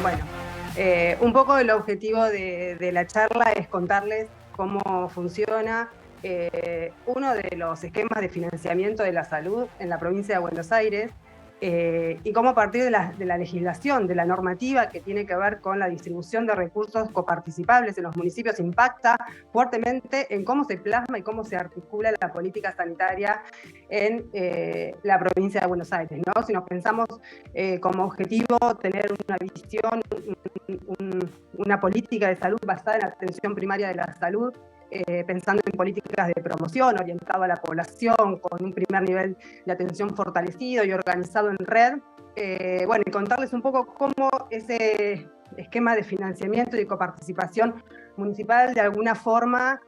Bueno, un poco el objetivo de la charla es contarles cómo funciona uno de los esquemas de financiamiento de la salud en la provincia de Buenos Aires y cómo a partir de la legislación, de la normativa que tiene que ver con la distribución de recursos coparticipables en los municipios impacta fuertemente en cómo se plasma y cómo se articula la política sanitaria en la provincia de Buenos Aires, ¿no? Si nos pensamos como objetivo tener una visión, una política de salud basada en la atención primaria de la salud, pensando en políticas de promoción orientado a la población, con un primer nivel de atención fortalecido y organizado en red. Bueno, y contarles un poco cómo ese esquema de financiamiento y de coparticipación municipal de alguna forma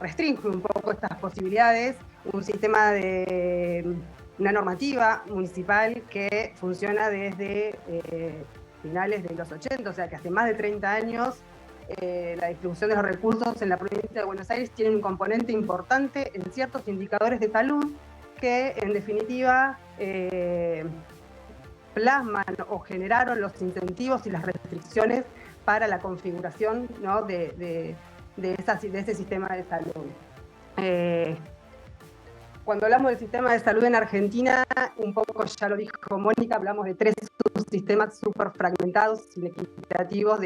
restringe un poco estas posibilidades, un sistema de una normativa municipal que funciona desde finales de los 80, o sea que hace más de 30 años la distribución de los recursos en la provincia de Buenos Aires tiene un componente importante en ciertos indicadores de salud que en definitiva plasman o generaron los incentivos y las restricciones para la configuración, ¿no? de ese sistema de salud. Cuando hablamos del sistema de salud en Argentina, un poco ya lo dijo Mónica, hablamos de tres subsistemas súper fragmentados, inequitativos,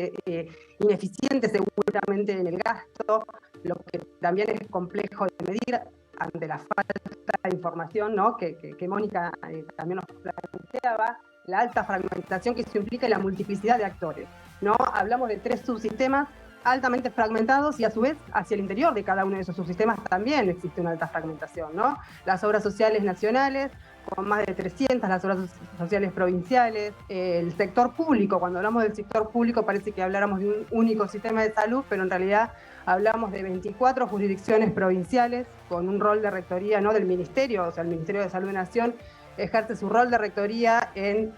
ineficientes seguramente en el gasto, lo que también es complejo de medir ante la falta de información, ¿no? que Mónica también nos planteaba, la alta fragmentación que se implica en la multiplicidad de actores, ¿no? Hablamos de tres subsistemas altamente fragmentados y a su vez hacia el interior de cada uno de esos subsistemas también existe una alta fragmentación, ¿no? Las obras sociales nacionales, con más de 300, las obras sociales provinciales, el sector público, cuando hablamos del sector público parece que habláramos de un único sistema de salud, pero en realidad hablamos de 24 jurisdicciones provinciales con un rol de rectoría, ¿no? Del Ministerio, o sea, el Ministerio de Salud de Nación ejerce su rol de rectoría en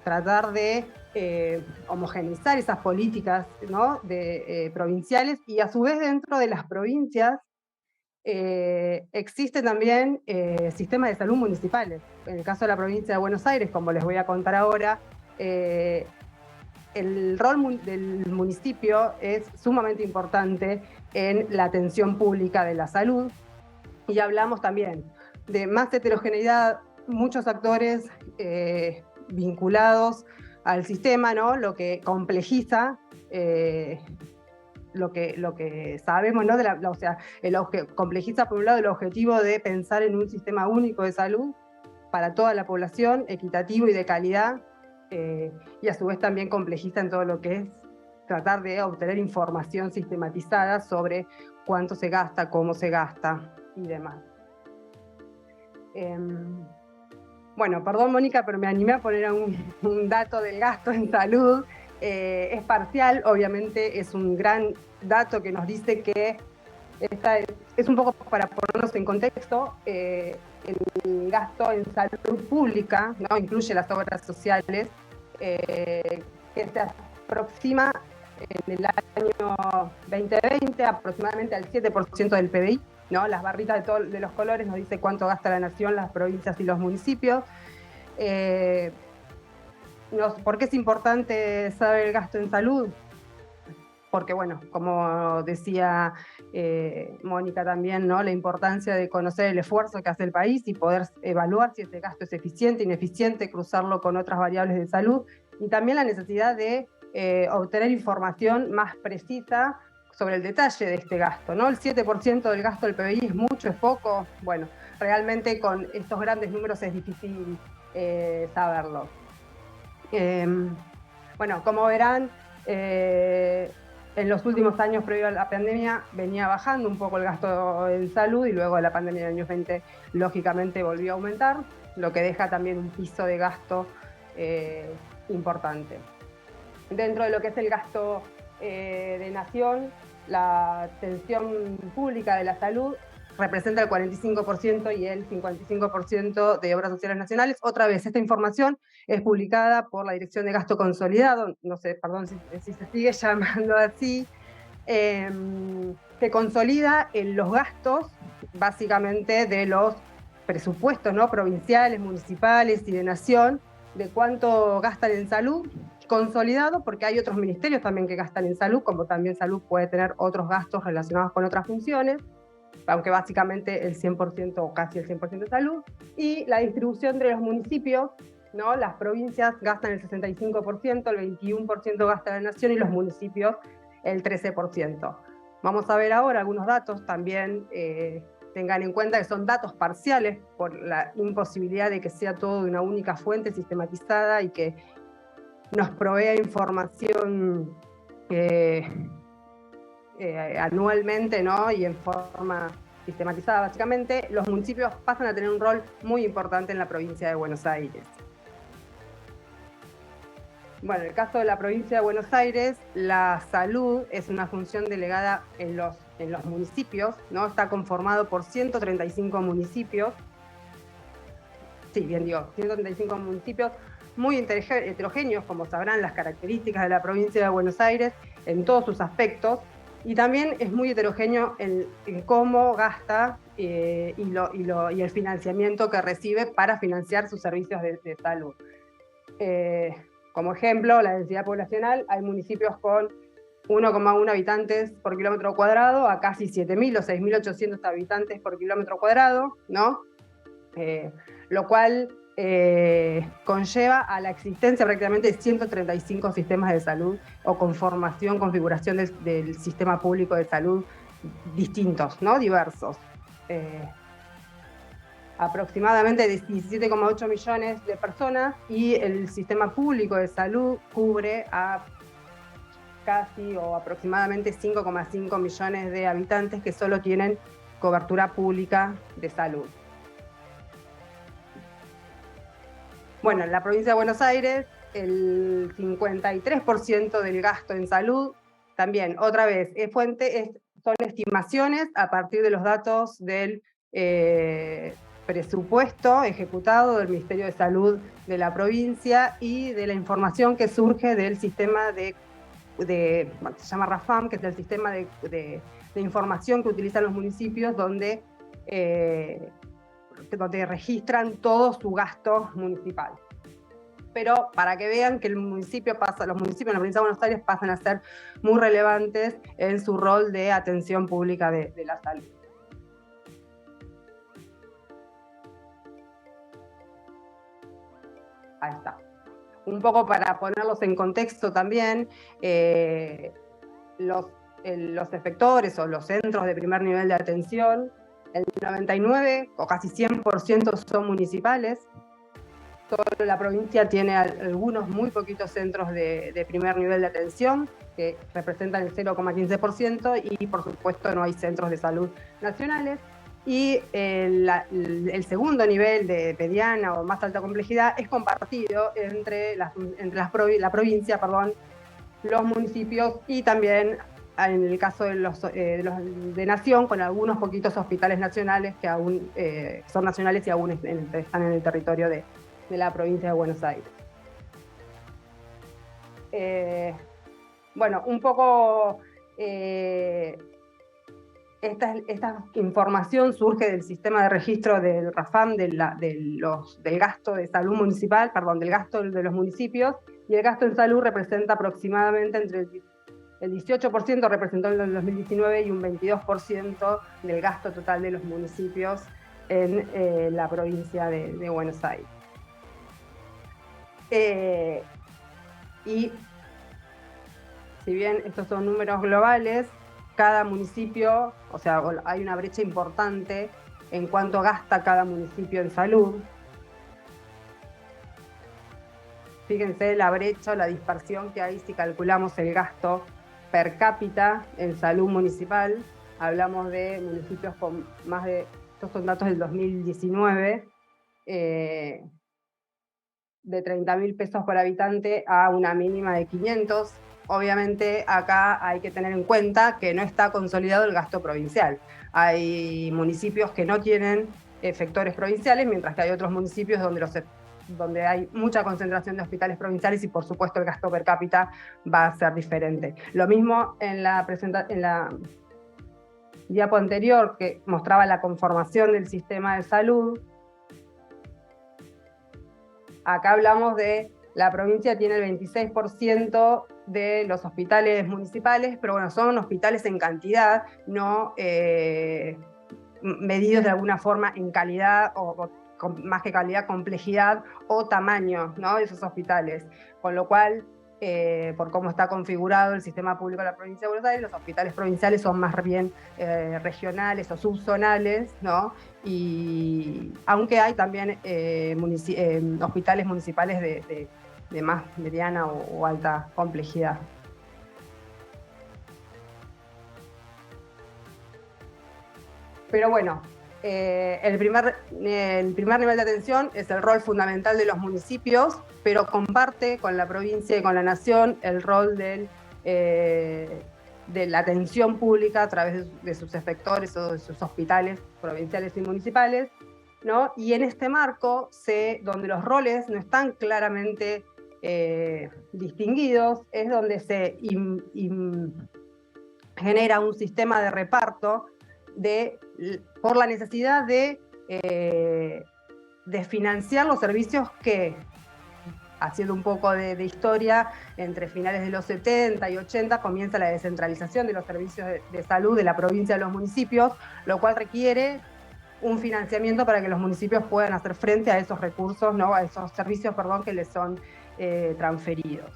tratar de homogeneizar esas políticas, ¿no? Provinciales, y a su vez dentro de las provincias existe también sistemas de salud municipales. En el caso de la provincia de Buenos Aires, como les voy a contar ahora, el rol del municipio es sumamente importante en la atención pública de la salud, y hablamos también de más heterogeneidad, muchos actores vinculados al sistema, ¿no? Lo que complejiza lo que sabemos, ¿no? O sea, complejiza por un lado el objetivo de pensar en un sistema único de salud para toda la población, equitativo y de calidad, y a su vez también complejiza en todo lo que es tratar de obtener información sistematizada sobre cuánto se gasta, cómo se gasta y demás. Bueno, perdón Mónica, pero me animé a poner un dato del gasto en salud. Es parcial, obviamente es un gran dato que nos dice que es un poco para ponernos en contexto, el gasto en salud pública, ¿no? Incluye las obras sociales, que se aproxima en el año 2020 aproximadamente al 7% del PBI, ¿no? Las barritas de los colores nos dice cuánto gasta la nación, las provincias y los municipios. ¿Por qué es importante saber el gasto en salud? Porque, bueno, como decía Mónica también, ¿no? La importancia de conocer el esfuerzo que hace el país y poder evaluar si ese gasto es eficiente, ineficiente, cruzarlo con otras variables de salud, y también la necesidad de obtener información más precisa sobre el detalle de este gasto, ¿no? El 7% del gasto del PBI es mucho, es poco. Bueno, realmente con estos grandes números es difícil saberlo. Bueno, como verán, en los últimos años previo a la pandemia venía bajando un poco el gasto en salud, y luego de la pandemia del año 20 lógicamente volvió a aumentar, lo que deja también un piso de gasto importante. Dentro de lo que es el gasto de nación, la atención pública de la salud representa el 45% y el 55% de obras sociales nacionales. Otra vez, esta información es publicada por la Dirección de Gasto Consolidado, no sé, perdón si se sigue llamando así, que consolida los gastos básicamente de los presupuestos, ¿no? Provinciales, municipales y de nación, de cuánto gastan en salud consolidado porque hay otros ministerios también que gastan en salud, como también salud puede tener otros gastos relacionados con otras funciones, aunque básicamente el 100% o casi el 100% de salud, y la distribución entre los municipios, ¿no? Las provincias gastan el 65%, el 21% gasta la nación y los municipios el 13%. Vamos a ver ahora algunos datos también, tengan en cuenta que son datos parciales por la imposibilidad de que sea todo de una única fuente sistematizada y que nos provea información anualmente, ¿no? Y en forma sistematizada básicamente. Los municipios pasan a tener un rol muy importante en la provincia de Buenos Aires. Bueno, en el caso de la provincia de Buenos Aires, la salud es una función delegada en los municipios, ¿no? Está conformado por 135 municipios. Sí, bien digo, 135 municipios muy heterogéneos, como sabrán, las características de la provincia de Buenos Aires en todos sus aspectos, y también es muy heterogéneo en cómo gasta y el financiamiento que recibe para financiar sus servicios de salud. Como ejemplo, la densidad poblacional, hay municipios con 1,1 habitantes por kilómetro cuadrado a casi 7.000 o 6.800 habitantes por kilómetro cuadrado, ¿no? Lo cual conlleva a la existencia prácticamente de 135 sistemas de salud o conformación, configuración del sistema público de salud distintos, ¿no? Diversos. Aproximadamente 17,8 millones de personas, y el sistema público de salud cubre a casi o aproximadamente 5,5 millones de habitantes que solo tienen cobertura pública de salud. Bueno, en la provincia de Buenos Aires, el 53% del gasto en salud, también, otra vez, son estimaciones a partir de los datos del presupuesto ejecutado del Ministerio de Salud de la provincia y de la información que surge del sistema se llama RAFAM, que es el sistema de información que utilizan los municipios, donde registran todo su gasto municipal. Pero para que vean que los municipios en la provincia de Buenos Aires pasan a ser muy relevantes en su rol de atención pública de la salud. Ahí está. Un poco para ponerlos en contexto también, los efectores o los centros de primer nivel de atención, el 99 o casi 100% son municipales. Solo la provincia tiene algunos muy poquitos centros de primer nivel de atención, que representan el 0,15%, y por supuesto no hay centros de salud nacionales. Y el segundo nivel de mediana o más alta complejidad es compartido entre la provincia, los municipios, y también en el caso de los de Nación, con algunos poquitos hospitales nacionales que aún son nacionales y aún están en el territorio de la provincia de Buenos Aires. Bueno, un poco esta información surge del sistema de registro del RAFAM, del gasto de salud municipal, del gasto de los municipios, y el gasto en salud representa aproximadamente el 18% representó en el 2019 y un 22% del gasto total de los municipios en la provincia de Buenos Aires. Y si bien estos son números globales, cada municipio, o sea, hay una brecha importante en cuánto gasta cada municipio en salud. Fíjense la brecha o la dispersión que hay si calculamos el gasto per cápita en salud municipal. Hablamos de municipios con más de, estos son datos del 2019, de 30.000 pesos por habitante a una mínima de 500. Obviamente acá hay que tener en cuenta que no está consolidado el gasto provincial. Hay municipios que no tienen efectores provinciales, mientras que hay otros municipios donde hay mucha concentración de hospitales provinciales y por supuesto el gasto per cápita va a ser diferente. Lo mismo en la diapo anterior, que mostraba la conformación del sistema de salud. Acá hablamos de La provincia tiene el 26% de los hospitales municipales, pero bueno, son hospitales en cantidad, no medidos de alguna forma en calidad o más que calidad, complejidad o tamaño, ¿no?, de esos hospitales. Con lo cual, por cómo está configurado el sistema público de la provincia de Buenos Aires, los hospitales provinciales son más bien regionales o subzonales, ¿no? Y aunque hay también hospitales municipales de más mediana o alta complejidad. Pero bueno, el primer nivel de atención es el rol fundamental de los municipios, pero comparte con la provincia y con la nación el rol de la atención pública a través de sus efectores o de sus hospitales provinciales y municipales, ¿no? Y en este marco, donde los roles no están claramente distinguidos, es donde se genera un sistema de reparto por la necesidad de financiar los servicios que, haciendo un poco de historia, entre finales de los 70 y 80 comienza la descentralización de los servicios de salud de la provincia a los municipios, lo cual requiere un financiamiento para que los municipios puedan hacer frente a esos recursos, ¿no?, a esos servicios, perdón, que les son transferidos.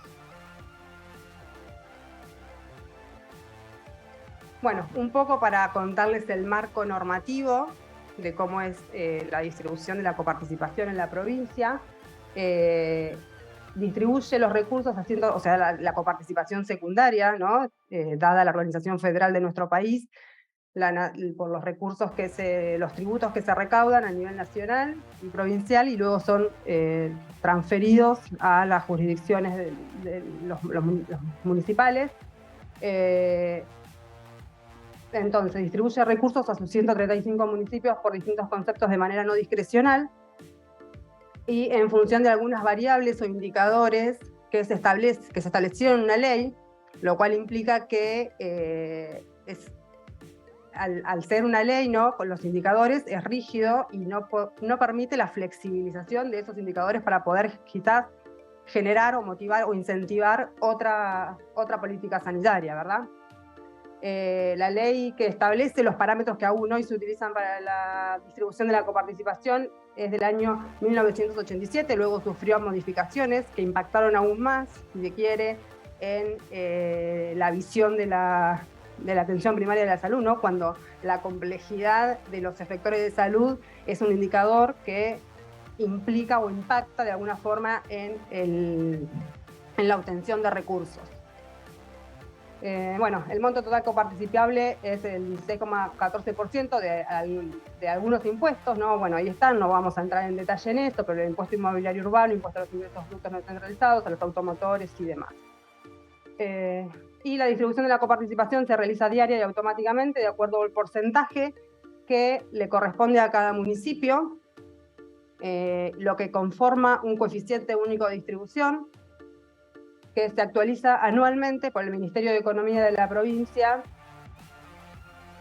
Bueno, un poco para contarles el marco normativo de cómo es la distribución de la coparticipación en la provincia. Distribuye los recursos haciendo, o sea, la coparticipación secundaria, ¿no?, dada la organización federal de nuestro país, por los recursos los tributos que se recaudan a nivel nacional y provincial y luego son transferidos a las jurisdicciones de los municipales. Entonces, distribuye recursos a sus 135 municipios por distintos conceptos de manera no discrecional y en función de algunas variables o indicadores que se establecieron en una ley, lo cual implica que al ser una ley, ¿no?, con los indicadores es rígido y no permite la flexibilización de esos indicadores para poder quizás generar o motivar o incentivar otra política sanitaria, ¿verdad? La ley que establece los parámetros que aún hoy se utilizan para la distribución de la coparticipación es del año 1987, luego sufrió modificaciones que impactaron aún más, si se quiere, en la visión de la atención primaria de la salud, ¿no?, cuando la complejidad de los efectores de salud es un indicador que implica o impacta de alguna forma en la obtención de recursos. Bueno, el monto total coparticipable es el 16,14% de algunos impuestos, ¿no? Bueno, ahí están, no vamos a entrar en detalle en esto, pero el impuesto inmobiliario urbano, impuesto a los ingresos brutos no centralizados, a los automotores y demás. Y la distribución de la coparticipación se realiza diaria y automáticamente de acuerdo al porcentaje que le corresponde a cada municipio, lo que conforma un coeficiente único de distribución que se actualiza anualmente por el Ministerio de Economía de la provincia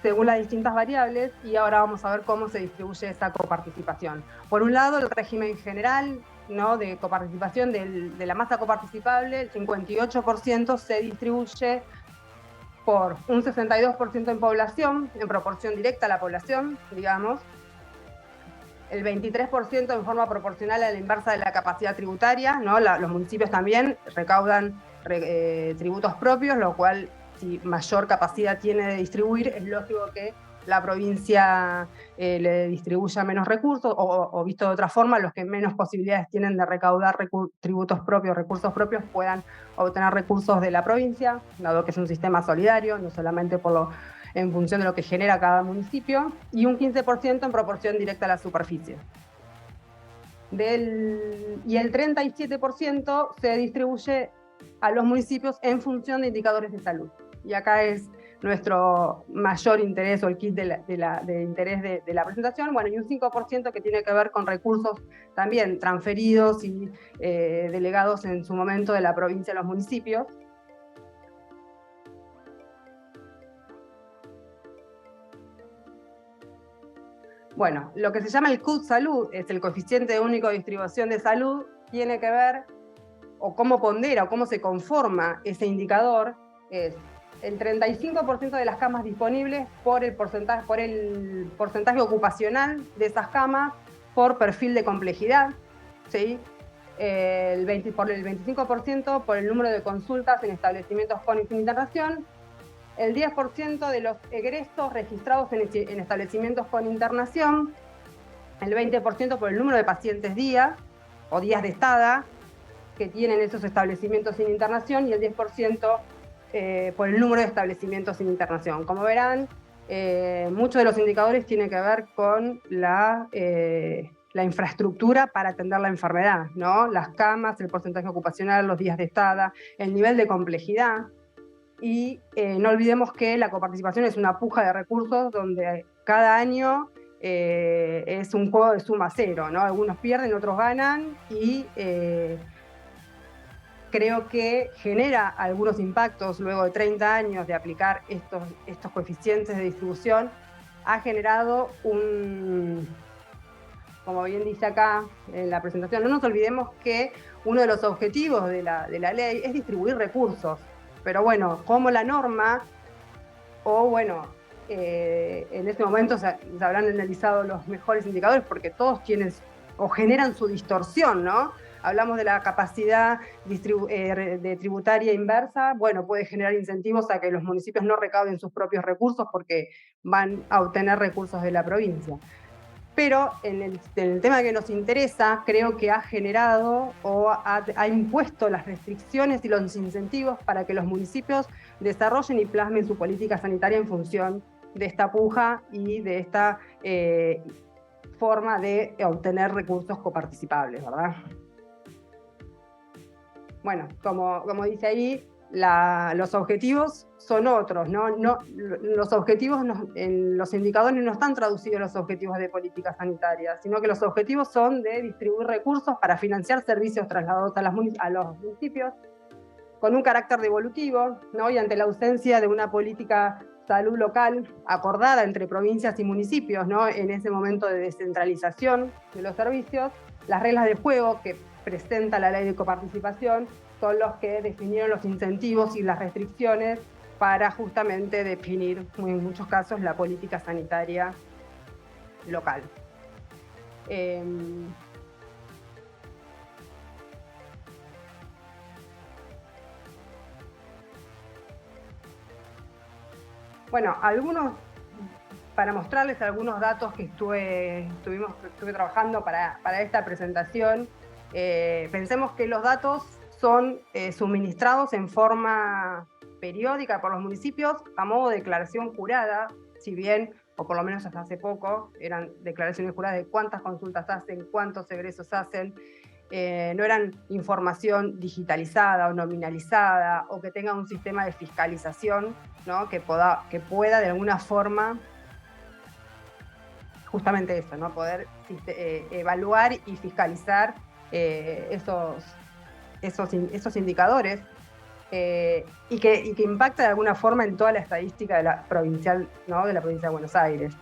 según las distintas variables, y ahora vamos a ver cómo se distribuye esa coparticipación. Por un lado, el régimen general, ¿no?, de coparticipación de la masa coparticipable, el 58% se distribuye por un 62% en población, en proporción directa a la población, digamos, el 23% en forma proporcional a la inversa de la capacidad tributaria, ¿no? Los municipios también recaudan tributos propios, lo cual, si mayor capacidad tiene de distribuir, es lógico que la provincia le distribuya menos recursos, o visto de otra forma, los que menos posibilidades tienen de recaudar tributos propios, recursos propios, puedan obtener recursos de la provincia, dado que es un sistema solidario, no solamente en función de lo que genera cada municipio, y un 15% en proporción directa a la superficie. Y el 37% se distribuye a los municipios en función de indicadores de salud. Y acá es nuestro mayor interés o el kit de interés de la presentación. Bueno, y un 5% que tiene que ver con recursos también transferidos y delegados en su momento de la provincia a los municipios. Bueno, lo que se llama el CUT salud, es el coeficiente único de distribución de salud, tiene que ver o cómo pondera o cómo se conforma ese indicador es el 35% de las camas disponibles por el porcentaje ocupacional de esas camas por perfil de complejidad, ¿sí? Por el 25% por el número de consultas en establecimientos con y sin internación, el 10% de los egresos registrados en establecimientos con internación, el 20% por el número de pacientes día o días de estada que tienen esos establecimientos sin internación y el 10% por el número de establecimientos sin internación. Como verán, muchos de los indicadores tienen que ver con la infraestructura para atender la enfermedad, ¿no? Las camas, el porcentaje ocupacional, los días de estada, el nivel de complejidad. Y no olvidemos que la coparticipación es una puja de recursos donde cada año es un juego de suma cero, ¿no? Algunos pierden, otros ganan y creo que genera algunos impactos luego de 30 años de aplicar estos coeficientes de distribución. Ha generado como bien dice acá en la presentación, no nos olvidemos que uno de los objetivos de la ley es distribuir recursos. Pero bueno, como la norma, o bueno, en este momento se habrán analizado los mejores indicadores porque todos tienen o generan su distorsión, ¿no? Hablamos de la capacidad de tributaria inversa, bueno, puede generar incentivos a que los municipios no recauden sus propios recursos porque van a obtener recursos de la provincia. Pero en el tema que nos interesa, creo que ha generado o ha impuesto las restricciones y los incentivos para que los municipios desarrollen y plasmen su política sanitaria en función de esta puja y de esta forma de obtener recursos coparticipables, ¿verdad? Bueno, como dice ahí, los objetivos son otros, ¿no? Los objetivos en los indicadores no están traducidos en los objetivos de política sanitaria, sino que los objetivos son de distribuir recursos para financiar servicios trasladados a los municipios con un carácter devolutivo, ¿no? Y ante la ausencia de una política salud local acordada entre provincias y municipios, ¿no? En ese momento de descentralización de los servicios, las reglas de juego que presenta la ley de coparticipación son los que definieron los incentivos y las restricciones para justamente definir, en muchos casos, la política sanitaria local. Bueno, para mostrarles algunos datos que estuve trabajando para esta presentación. Pensemos que los datos son suministrados en forma periódica por los municipios a modo de declaración jurada, si bien, o por lo menos hasta hace poco, eran declaraciones juradas de cuántas consultas hacen, cuántos egresos hacen. No eran información digitalizada o nominalizada o que tenga un sistema de fiscalización, ¿no? que pueda de alguna forma justamente eso, ¿no? Poder evaluar y fiscalizar esos indicadores y que impacta de alguna forma en toda la estadística de la provincial, ¿no? De la provincia de Buenos Aires.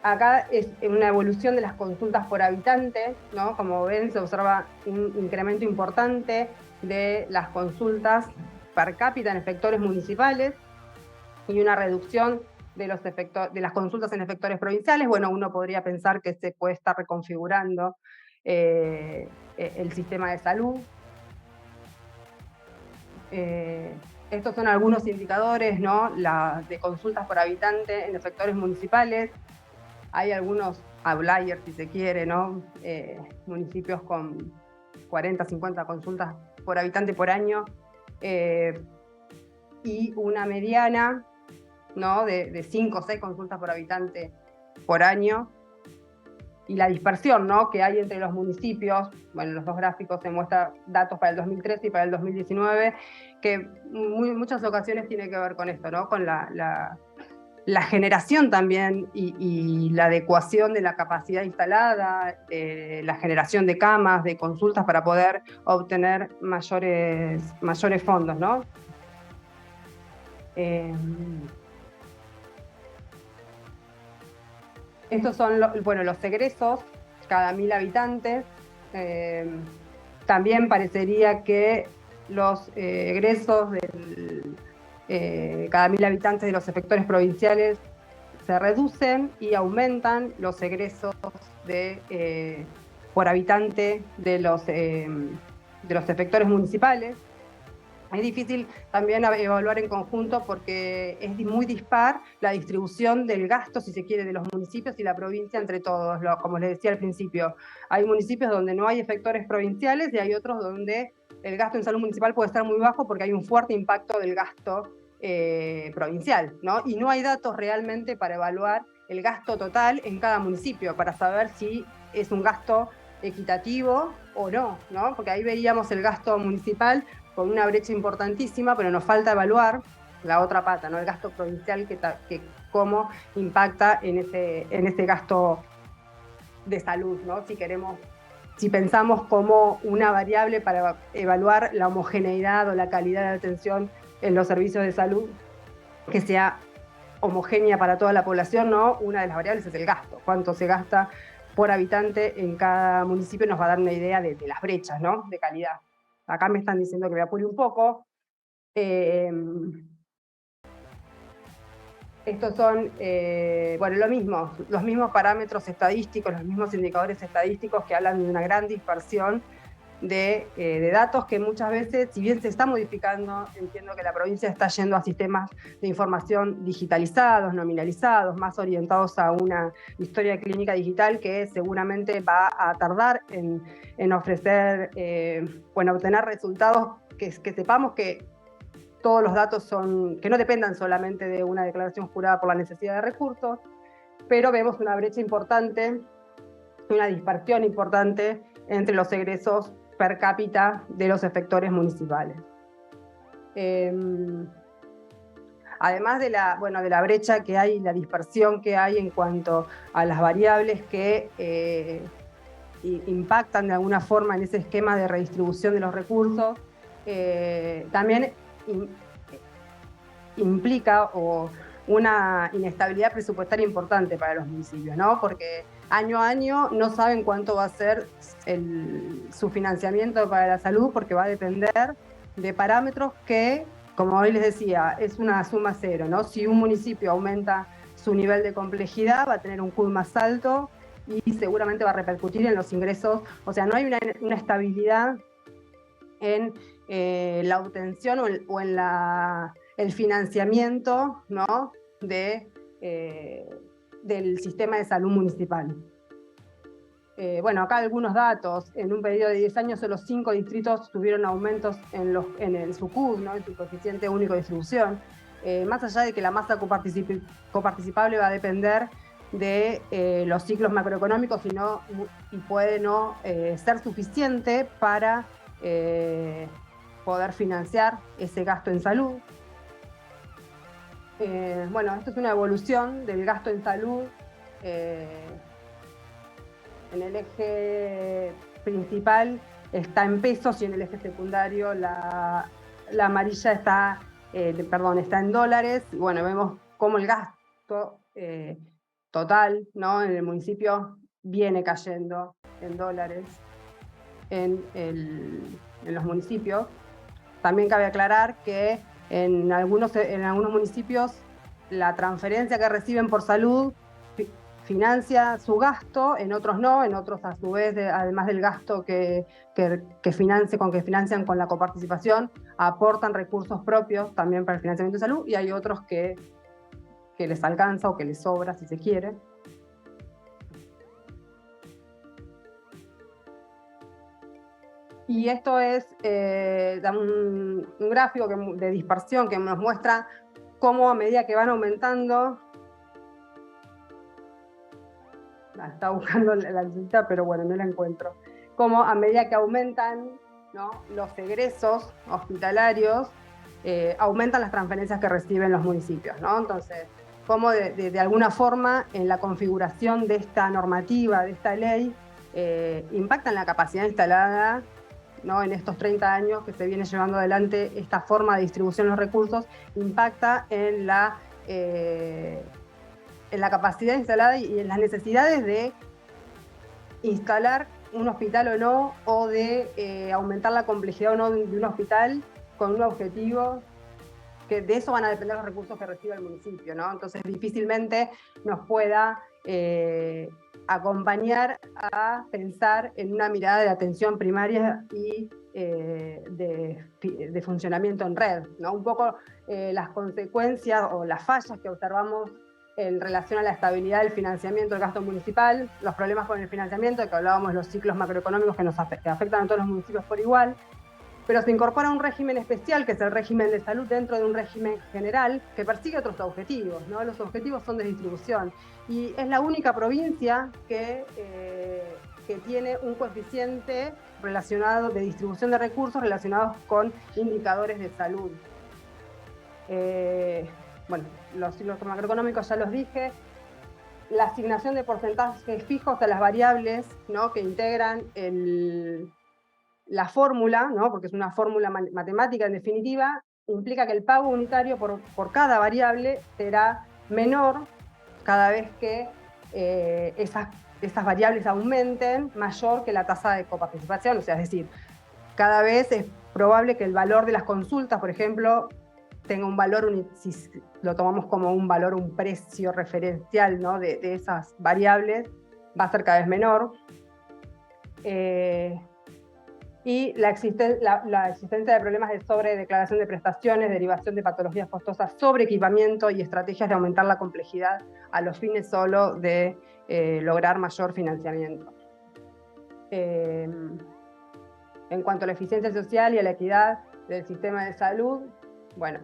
Acá es una evolución de las consultas por habitante, ¿no? Como ven, se observa un incremento importante de las consultas per cápita en efectores municipales y una reducción de las consultas en efectores provinciales. Bueno, uno podría pensar que se puede estar reconfigurando el sistema de salud. Estos son algunos indicadores, ¿no? De consultas por habitante en efectores municipales. Hay algunos outliers, si se quiere, ¿no? Municipios con 40, 50 consultas por habitante por año y una mediana, ¿no? de 5 o 6 consultas por habitante por año. Y la dispersión, ¿no? que hay entre los municipios. Bueno, en los dos gráficos se muestra datos para el 2013 y para el 2019, que en muchas ocasiones tiene que ver con esto, ¿no? Con la generación también y la adecuación de la capacidad instalada, la generación de camas, de consultas para poder obtener mayores fondos, ¿no? Estos son los egresos cada 1000 habitantes. También parecería que los egresos cada 1.000 habitantes de los efectores provinciales se reducen y aumentan los egresos por habitante de los efectores municipales. Es difícil también evaluar en conjunto porque es muy dispar la distribución del gasto, si se quiere, de los municipios y la provincia entre todos. Como les decía al principio, hay municipios donde no hay efectores provinciales y hay otros donde el gasto en salud municipal puede estar muy bajo porque hay un fuerte impacto del gasto provincial, ¿no? Y no hay datos realmente para evaluar el gasto total en cada municipio, para saber si es un gasto equitativo o no, ¿no? Porque ahí veíamos el gasto municipal con una brecha importantísima, pero nos falta evaluar la otra pata, ¿no? El gasto provincial, que cómo impacta en ese gasto de salud, ¿no? Si pensamos como una variable para evaluar la homogeneidad o la calidad de atención en los servicios de salud, que sea homogénea para toda la población, ¿no? Una de las variables es el gasto, cuánto se gasta por habitante en cada municipio, nos va a dar una idea de las brechas, ¿no? De calidad. Acá me están diciendo que me apure un poco. Estos son, bueno, lo mismo, los mismos parámetros estadísticos, los mismos indicadores estadísticos que hablan de una gran dispersión de datos que muchas veces, si bien se está modificando, entiendo que la provincia está yendo a sistemas de información digitalizados, nominalizados, más orientados a una historia clínica digital que seguramente va a tardar en ofrecer, bueno, obtener resultados que sepamos que todos los datos que no dependan solamente de una declaración jurada por la necesidad de recursos, pero vemos una brecha importante, una dispersión importante entre los egresos per cápita de los efectores municipales. Además de la brecha que hay, la dispersión que hay en cuanto a las variables que impactan de alguna forma en ese esquema de redistribución de los recursos, también implica una inestabilidad presupuestaria importante para los municipios, ¿no? Porque año a año no saben cuánto va a ser su financiamiento para la salud, porque va a depender de parámetros que, como hoy les decía, es una suma cero, ¿no? Si un municipio aumenta su nivel de complejidad, va a tener un CUD más alto y seguramente va a repercutir en los ingresos. O sea, no hay una estabilidad en la obtención o en el financiamiento, ¿no? Del sistema de salud municipal. Bueno, acá algunos datos. En un periodo de 10 años, solo 5 distritos tuvieron aumentos en su CUD, ¿no? En su coeficiente único de distribución. Más allá de que la masa coparticipable va a depender de los ciclos macroeconómicos y puede no ser suficiente para poder financiar ese gasto en salud. Bueno, esto es una evolución del gasto en salud. En el eje principal está en pesos y en el eje secundario la amarilla está en dólares. Bueno, vemos cómo el gasto total, ¿no? En el municipio viene cayendo en dólares en los municipios. También cabe aclarar que en algunos municipios la transferencia que reciben por salud financia su gasto, en otros no, en otros a su vez, además del gasto que financian con la coparticipación, aportan recursos propios también para el financiamiento de salud, y hay otros que les alcanza o que les sobra, si se quiere. Y esto es un gráfico de dispersión que nos muestra cómo a medida que van aumentando, está buscando la cita, pero bueno, no la encuentro, cómo a medida que aumentan, ¿no? Los egresos hospitalarios, aumentan las transferencias que reciben los municipios, ¿no? Entonces, cómo de alguna forma en la configuración de esta normativa, de esta ley, impactan la capacidad instalada, ¿no? En estos 30 años que se viene llevando adelante esta forma de distribución de los recursos, impacta en la capacidad instalada y en las necesidades de instalar un hospital o no, o de aumentar la complejidad o no de un hospital con un objetivo, que de eso van a depender los recursos que reciba el municipio, ¿no? Entonces difícilmente nos pueda acompañar a pensar en una mirada de atención primaria y de funcionamiento en red, ¿no? Un poco las consecuencias o las fallas que observamos en relación a la estabilidad del financiamiento del gasto municipal, los problemas con el financiamiento, que hablábamos de los ciclos macroeconómicos que afectan a todos los municipios por igual, pero se incorpora un régimen especial, que es el régimen de salud, dentro de un régimen general que persigue otros objetivos, ¿no? Los objetivos son de distribución, y es la única provincia que tiene un coeficiente relacionado de distribución de recursos relacionados con indicadores de salud. Bueno, los ciclos macroeconómicos ya los dije. La asignación de porcentajes fijos a las variables, ¿no?, que integran la fórmula, ¿no?, porque es una fórmula matemática en definitiva, implica que el pago unitario por cada variable será menor cada vez que esas variables aumenten, mayor que la tasa de coparticipación. O sea, es decir, cada vez es probable que el valor de las consultas, por ejemplo, tenga un valor, si lo tomamos como un valor, un precio referencial, ¿no?, de esas variables, va a ser cada vez menor. Y la existencia de problemas de sobredeclaración de prestaciones, derivación de patologías costosas, sobre equipamiento y estrategias de aumentar la complejidad a los fines solo de lograr mayor financiamiento. En cuanto a la eficiencia social y a la equidad del sistema de salud, bueno,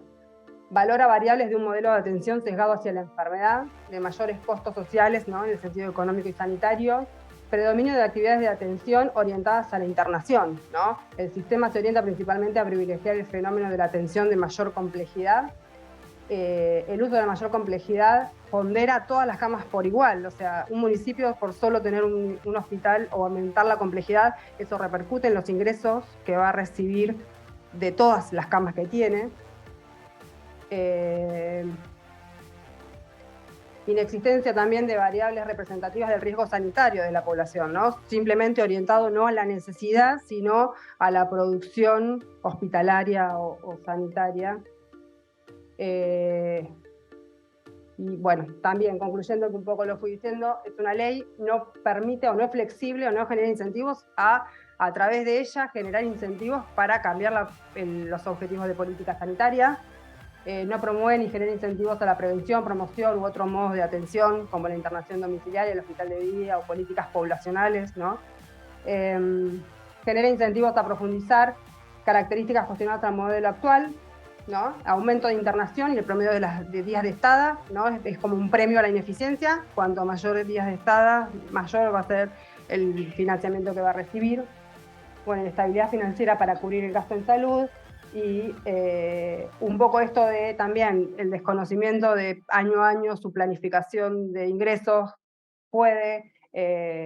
valora variables de un modelo de atención sesgado hacia la enfermedad, de mayores costos sociales, ¿no?, en el sentido económico y sanitario, predominio de actividades de atención orientadas a la internación, ¿no? El sistema se orienta principalmente a privilegiar el fenómeno de la atención de mayor complejidad. El uso de la mayor complejidad pondera todas las camas por igual, o sea, un municipio por solo tener un hospital o aumentar la complejidad, eso repercute en los ingresos que va a recibir de todas las camas que tiene. Inexistencia también de variables representativas del riesgo sanitario de la población, ¿no? Simplemente orientado no a la necesidad, sino a la producción hospitalaria o sanitaria. Y bueno, también concluyendo, que un poco lo fui diciendo, es una ley, no permite o no es flexible o no genera incentivos a través de ella generar incentivos para cambiar los objetivos de política sanitaria. No promueve ni genera incentivos a la prevención, promoción u otros modos de atención, como la internación domiciliaria, el hospital de día o políticas poblacionales, ¿no? Genera incentivos a profundizar características cuestionadas al modelo actual, ¿no? Aumento de internación y el promedio de días de estada, ¿no? Es como un premio a la ineficiencia. Cuanto mayor días de estada, mayor va a ser el financiamiento que va a recibir. Bueno, estabilidad financiera para cubrir el gasto en salud. Y un poco esto de también el desconocimiento de año a año su planificación de ingresos puede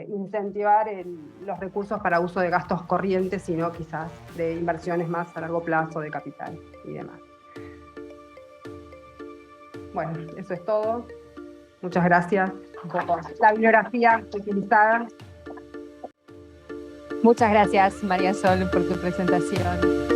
incentivar los recursos para uso de gastos corrientes, sino quizás de inversiones más a largo plazo, de capital y demás. Bueno, eso es todo. Muchas gracias. Un poco la bibliografía utilizada. Muchas gracias, María Sol, por tu presentación.